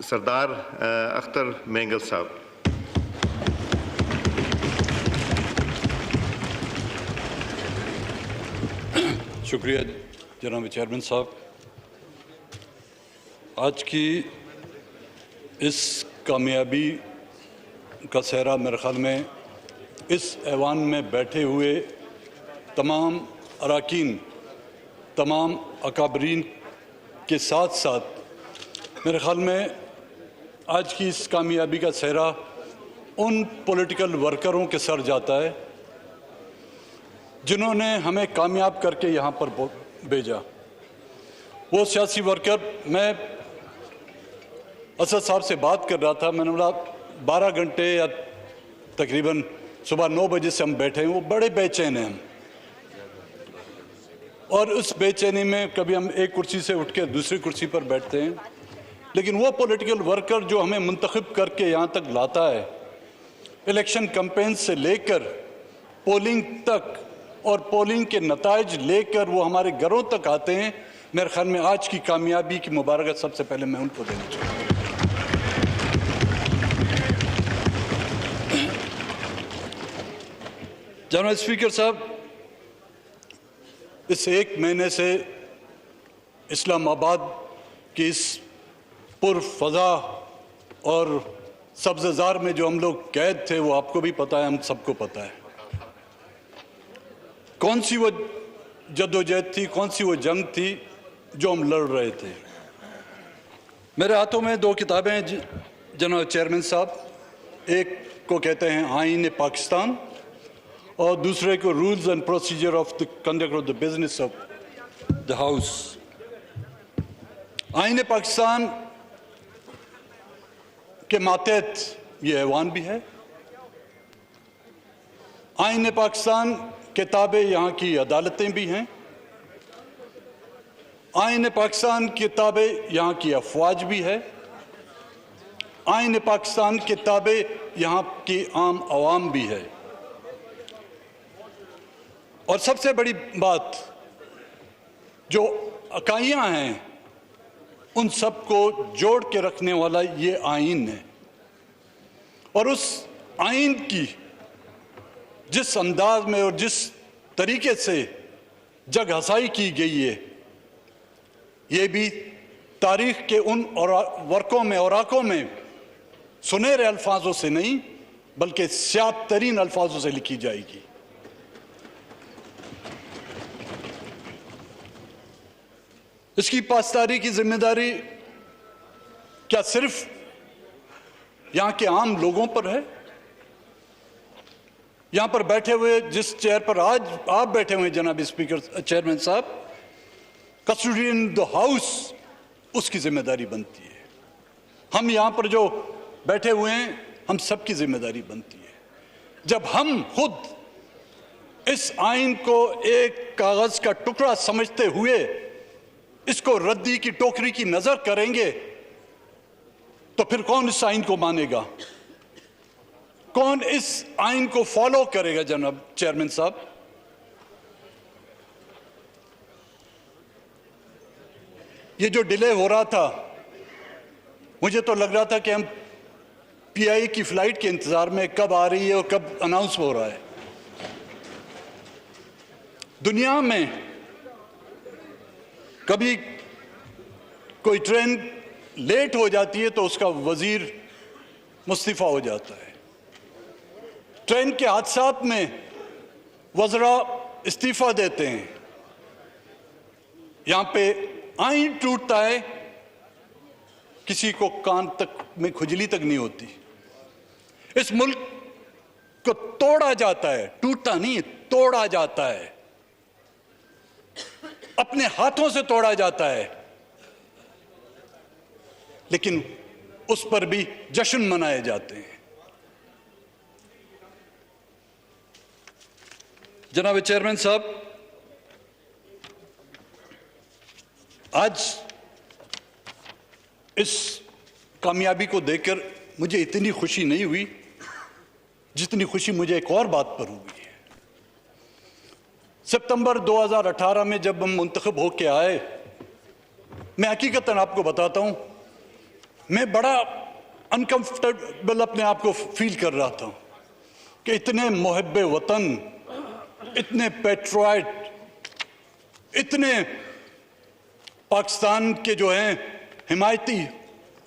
सरदार अख्तर मेंगल साहब। शुक्रिया जनाब चेयरमैन साहब। आज की इस कामयाबी का सेहरा मेरे ख्याल में इस ऐवान में बैठे हुए तमाम अरकान, तमाम अकाबरीन के साथ साथ मेरे ख्याल में आज की इस कामयाबी का सेहरा उन पॉलिटिकल वर्करों के सर जाता है जिन्होंने हमें कामयाब करके यहाँ पर भेजा। वो सियासी वर्कर, मैं असद साहब से बात कर रहा था, मैंने बोला 12 घंटे या तकरीबन सुबह 9 बजे से हम बैठे हैं, वो बड़े बेचैन हैं हम। और उस बेचैनी में कभी हम एक कुर्सी से उठ के दूसरी कुर्सी पर बैठते हैं, लेकिन वो पॉलिटिकल वर्कर जो हमें मुंतखब करके यहाँ तक लाता है, इलेक्शन कैंपेन से लेकर पोलिंग तक और पोलिंग के नताइज लेकर वो हमारे घरों तक आते हैं, मेरे ख्याल में आज की कामयाबी की मुबारकत सबसे पहले मैं उनको देना चाहूँगा। जनाब स्पीकर साहब, इस 1 महीने से इस्लामाबाद की इस पुरफ़ज़ा और सब्ज़ज़ार में जो हम लोग कैद थे, वो आपको भी पता है, हम सबको पता है। कौन सी वो जद्दोजहद थी, कौन सी वो जंग थी जो हम लड़ रहे थे। मेरे हाथों में 2 किताबें हैं जनाब चेयरमैन साहब। एक को कहते हैं आईन पाकिस्तान और दूसरे को rules and procedure of the conduct of the business of the house. आईन पाकिस्तान के मातहत ये ऐवान भी है। आईन पाकिस्तान किताबें यहाँ की अदालतें भी हैं। आईन पाकिस्तान किताबें यहाँ की अफवाज भी है। आईन पाकिस्तान किताबें यहाँ की आम आवाम भी है। और सबसे बड़ी बात, जो इकाइयाँ हैं उन सबको जोड़ के रखने वाला ये आईन है। और उस आईन की जिस अंदाज में और जिस तरीके से जग हसाई की गई है, ये भी तारीख के उन वर्कों में, औराकों में सुनहरे अल्फाजों से नहीं बल्कि स्याह तरीन अल्फाजों से लिखी जाएगी। इसकी पासदारी की जिम्मेदारी क्या सिर्फ यहाँ के आम लोगों पर है? यहाँ पर बैठे हुए, जिस चेयर पर आज आप बैठे हुए जनाब स्पीकर चेयरमैन साहब, कस्टोडियन द हाउस, उसकी जिम्मेदारी बनती है। हम यहाँ पर जो बैठे हुए हैं, हम सबकी जिम्मेदारी बनती है। जब हम खुद इस आइन को एक कागज का टुकड़ा समझते हुए इसको रद्दी की टोकरी की नजर करेंगे तो फिर कौन इस आइन को मानेगा, कौन इस आइन को फॉलो करेगा? जनाब चेयरमैन साहब, ये जो डिले हो रहा था, मुझे तो लग रहा था कि हम पीआई की फ्लाइट के इंतजार में, कब आ रही है और कब अनाउंस हो रहा है। दुनिया में कभी कोई ट्रेन लेट हो जाती है तो उसका वजीर मुस्तीफा हो जाता है। ट्रेन के हादसात में वज़रा इस्तीफा देते हैं। यहाँ पे आइन टूटता है, किसी को कान तक में खुजली तक नहीं होती। इस मुल्क को तोड़ा जाता है, टूटता नहीं, तोड़ा जाता है, अपने हाथों से तोड़ा जाता है, लेकिन उस पर भी जश्न मनाए जाते हैं। जनाब चेयरमैन साहब, आज इस कामयाबी को देखकर मुझे इतनी खुशी नहीं हुई जितनी खुशी मुझे एक और बात पर हुई है। सितंबर 2018 में जब हम मुंतखब होके आए, मैं हकीकतन आपको बताता हूं, मैं बड़ा अनकंफर्टेबल अपने आप को फील कर रहा था कि इतने मुहब्बे वतन, इतने पेट्रोइट, इतने पाकिस्तान के जो हैं हिमायती,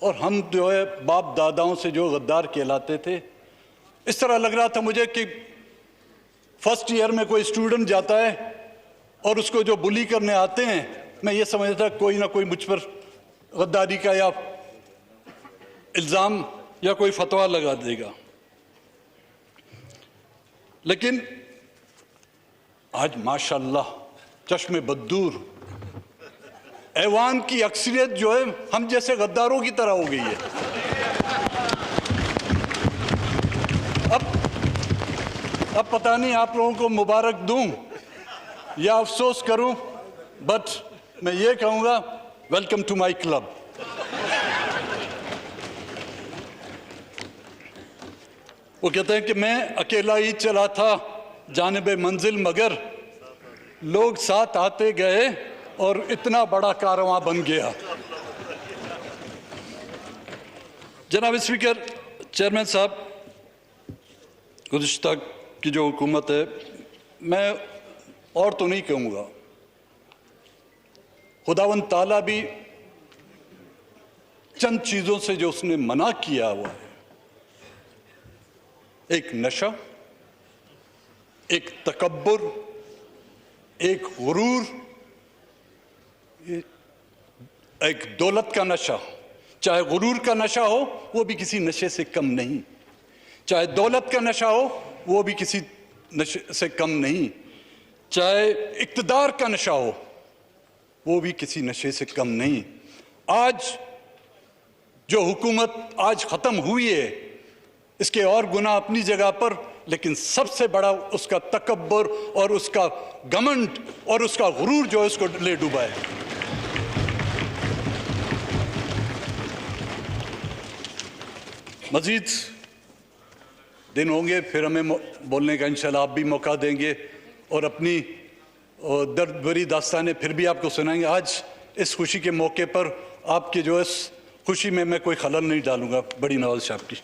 और हम जो है बाप दादाओं से जो गद्दार कहलाते थे। इस तरह लग रहा था मुझे कि फर्स्ट ईयर में कोई स्टूडेंट जाता है और उसको जो बुली करने आते हैं, मैं ये समझता था कोई ना कोई मुझ पर गद्दारी का या इल्ज़ाम या कोई फतवा लगा देगा। लेकिन आज माशाल्लाह चश्मे बद्दूर ऐवान की अक्सरियत जो है हम जैसे गद्दारों की तरह हो गई है। अब पता नहीं आप लोगों को मुबारक दूं या अफसोस करूं, बट मैं ये कहूंगा वेलकम टू माय क्लब। वो कहते हैं कि मैं अकेला ही चला था जानिबे मंजिल, मगर लोग साथ आते गए और इतना बड़ा कारवां बन गया। जनाब स्पीकर, चेयरमैन साहब, गुज़िश्ता की जो हुकूमत है, मैं और तो नहीं कहूँगा, खुदावंद ताला भी चंद चीज़ों से जो उसने मना किया हुआ है, एक नशा, एक तकब्बुर, एक गुरूर, एक दौलत का नशा। चाहे गुरूर का नशा हो वो भी किसी नशे से कम नहीं, चाहे दौलत का नशा हो वो भी किसी नशे से कम नहीं, चाहे इक़्तिदार का नशा हो वो भी किसी नशे से कम नहीं। आज जो हुकूमत आज ख़त्म हुई है, इसके और गुनाह अपनी जगह पर, लेकिन सबसे बड़ा उसका तकब्बुर और उसका घमंड और उसका गुरूर जो है उसको ले डूबा है। मज़ीद दिन होंगे, फिर हमें बोलने का इंशाल्लाह आप भी मौका देंगे और अपनी दर्द भरी दास्तानें फिर भी आपको सुनाएंगे। आज इस खुशी के मौके पर आपकी जो इस खुशी में मैं कोई खलल नहीं डालूंगा। बड़ी नवाज़ साहब की।